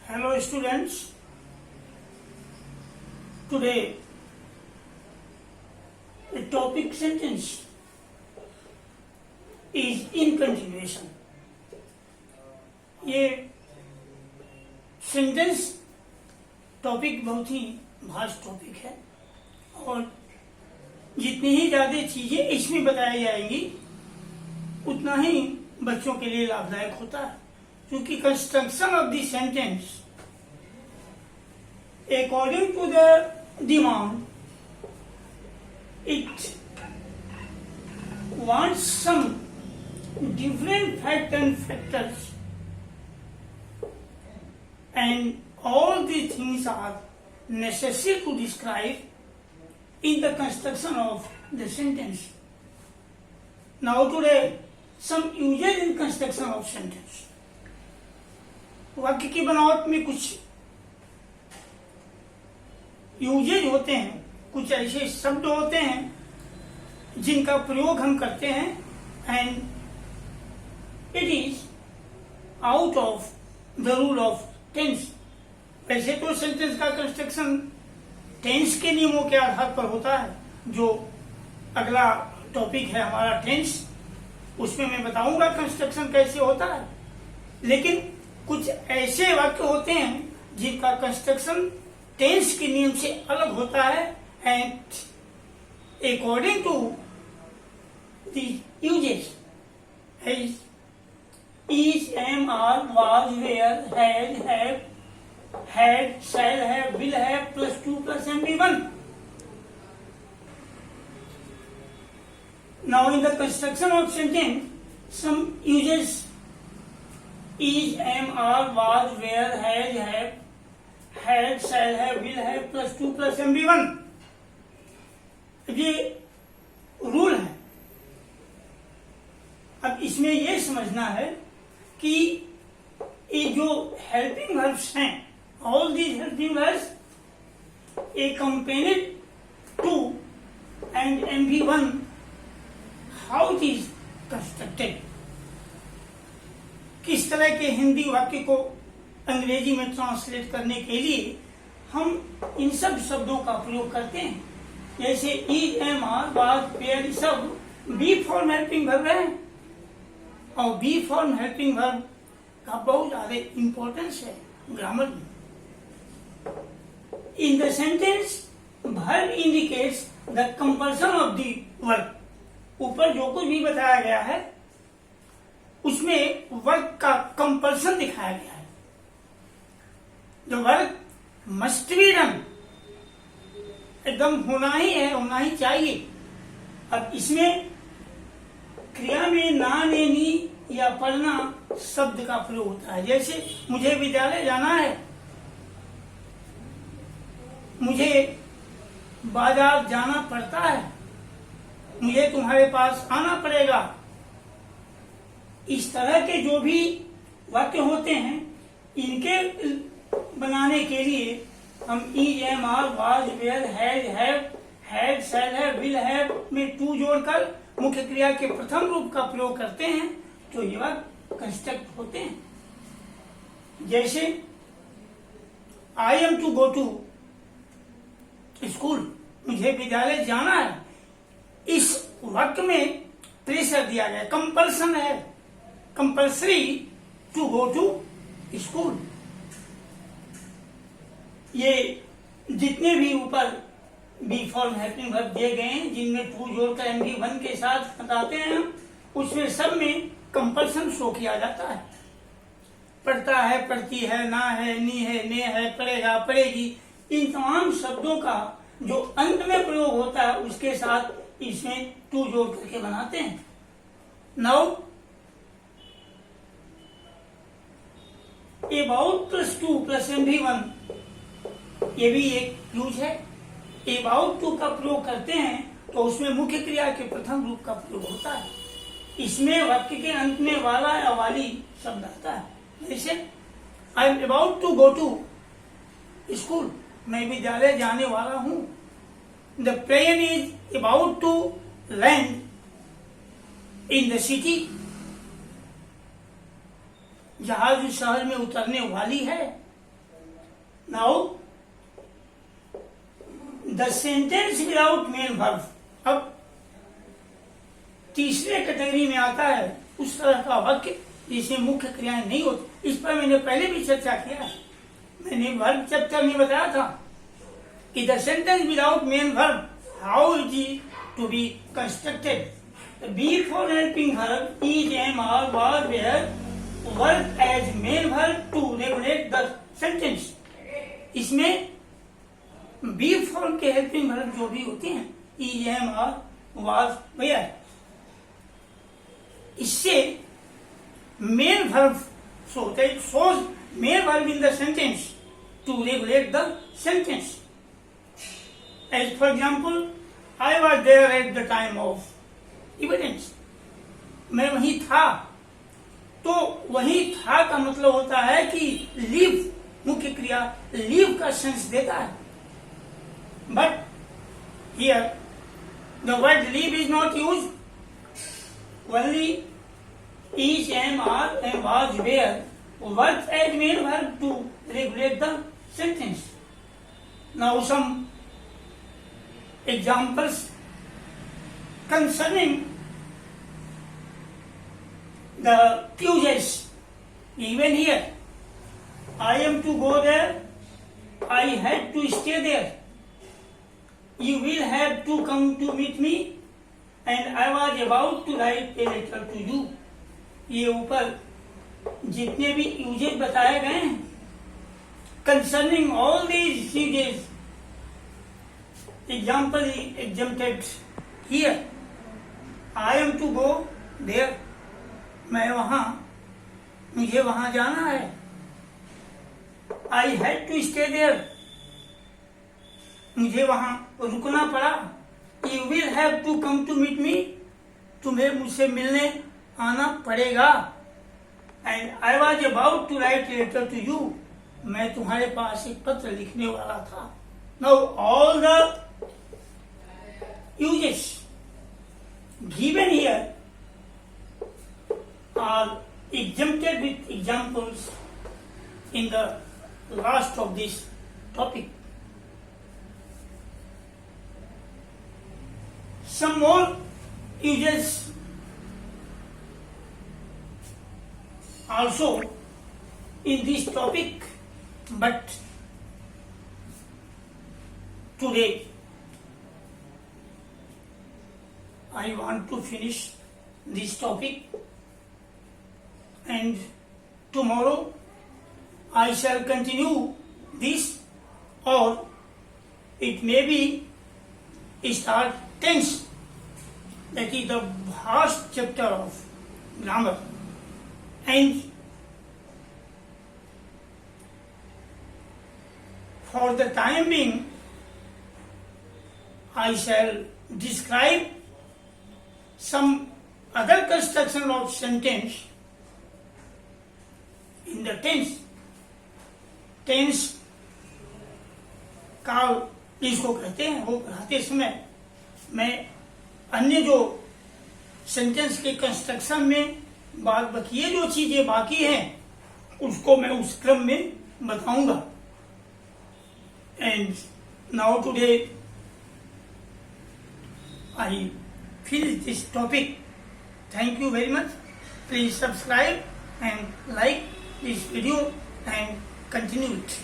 Hello students, today the topic sentence is in continuation. ये sentence topic बहुत ही vast topic है और जितनी ही ज्यादा चीजें इसमें बताई जाएंगी उतना ही बच्चों के लिए लाभदायक होता है, क्योंकि construction of the sentence according to the demand it wants some different fact and factors, and all these things are necessary to describe in the construction of the sentence. Now today some uses in construction of sentence. वाक्य की बनावट में कुछ usage होते हैं, कुछ ऐसे शब्द होते हैं जिनका प्रयोग हम करते हैं and it is out of the rule of tense. वैसे तो सेंटेंस का कंस्ट्रक्शन टेंस के नियमों के आधार पर होता है. जो अगला टॉपिक है हमारा टेंस, उसमें मैं बताऊंगा कंस्ट्रक्शन कैसे होता है. लेकिन कुछ ऐसे वाक्य होते हैं जिनका कंस्ट्रक्शन टेंस के नियम से अलग होता है and according to the usages is, am, are, was, were, had, shall have, will have plus 2 plus MP1. Now in the construction of sentence, some uses is, am, are, was, were, has, have, had, shall have, will have plus 2 plus MP1. ये rule है. अब इसमें ये समझना है कि ये जो हेल्पिंग वर्ब्स हैं, all these helping verbs accompanied to and MP1, how it is constructed. किस तरह के हिंदी वाक्य को अंग्रेजी में ट्रांसलेट करने के लिए हम इन सब शब्दों का प्रयोग करते हैं. जैसे is, am, are, was, were, सब बी फॉर्म हेल्पिंग वर्ब है और बी फॉर्म हेल्पिंग वर्ब का बहुत ज्यादा इंपॉर्टेंस है ग्रामर में. In the sentence verb indicates the compulsion of the verb. ऊपर जो कुछ भी बताया गया है उसमें वर्क का कंपल्सन दिखाया गया है. The work must be done, एकदम होना ही है, होना ही चाहिए. अब इसमें क्रिया में ना, ने, नी या पढ़ना शब्द का प्रयोग होता है. जैसे मुझे विद्यालय जाना है, मुझे बाजार जाना पड़ता है, मुझे तुम्हारे पास आना पड़ेगा. इस तरह के जो भी वाक्य होते हैं इनके बनाने के लिए हम is, am, are, was, were, had, shall have, will have में टू जोड़कर मुख्य क्रिया के प्रथम रूप का प्रयोग करते हैं तो ये वाक्य कंस्ट्रक्ट होते हैं. जैसे I am to go to school, मुझे विद्यालय जाना है. इस वाक्य में प्रेशर दिया गया, कंपल्सन है, compulsory to go to school. ये जितने भी ऊपर बी फॉर्म हेल्पिंग वर्ब दिए गए हैं जिनमें टू जोड़कर MP1 के साथ बताते हैं हम, उसमें सब में कंपल्सन शो किया जाता है. पढ़ता है, पढ़ती है, ना है, नी है, ने है, पढ़ेगा, पढ़ेगी, इन तमाम शब्दों का जो अंत में प्रयोग होता है उसके साथ इसमें टू जोड़ करके बनाते हैं. Now about plus 2 plus MP1, ये भी एक यूज है. अबाउट टू का प्रयोग करते हैं तो उसमें मुख्य क्रिया के प्रथम रूप का प्रयोग होता है. इसमें वाक्य के अंत में वाला या वाली शब्द आता है. जैसे I am about to go to school, मैं विद्यालय जाने वाला हूं. The plane is about to land in the city, जहाज शहर में उतरने वाली है. Now, the sentence without main verb. अब तीसरे कैटेगरी में आता है उस तरह का वाक्य जिसमें मुख्य क्रियाएं नहीं होती। इस पर मैंने पहले भी चर्चा किया है। मैंने वर्ब चैप्टर में बताया था कि the sentence without main verb, how it is to be constructed. Be for helping verb is, am, are, was, were, work as main verb to regulate the sentence. इसमें बी फॉर्म के helping verb जो भी होते हैं, is, am, are, was, were, इससे main verb होता है, shows main verb in the sentence to regulate the sentence. As for example, I was there at the time of evidence. मैं वहीं था, तो वहीं था का मतलब होता है कि live, मुख्य क्रिया live का सेंस देता है। But here the word live is not used. Only is, am, are, and was, were work as main verb to regulate the sentence. Now some examples concerning the uses. Even here, I am to go there, I had to stay there, you will have to come to meet me, and I was about to write a letter to you. ये ऊपर जितने भी usage बताए गए हैं concerning all these usages, example exempted here. I am to go there, मैं वहां, मुझे वहां जाना है। I had to stay there, मुझे वहां रुकना पड़ा। You will have to come to meet me, तुम्हें मुझसे मिलने आना पड़ेगा। And I was about to write letter to you, मैं तुम्हारे पास एक पत्र लिखने वाला था। Now all the usages given here are exempted with examples in the last of this topic. Some more uses also in this topic, but today I want to finish this topic, and tomorrow I shall continue this, or it may be start tense, that is the vast chapter of grammar. And for the time being, I shall describe some other construction of sentence in the tense. Tense का इसको कहते हैं, वो पढ़ाते समय मैं अन्य जो सेंटेंस के कंस्ट्रक्शन में बाद बकिए जो चीजें बाकी हैं उसको मैं उस क्रम में बताऊंगा। And now today I finish this topic. Thank you very much. Please subscribe and like this video and continue it.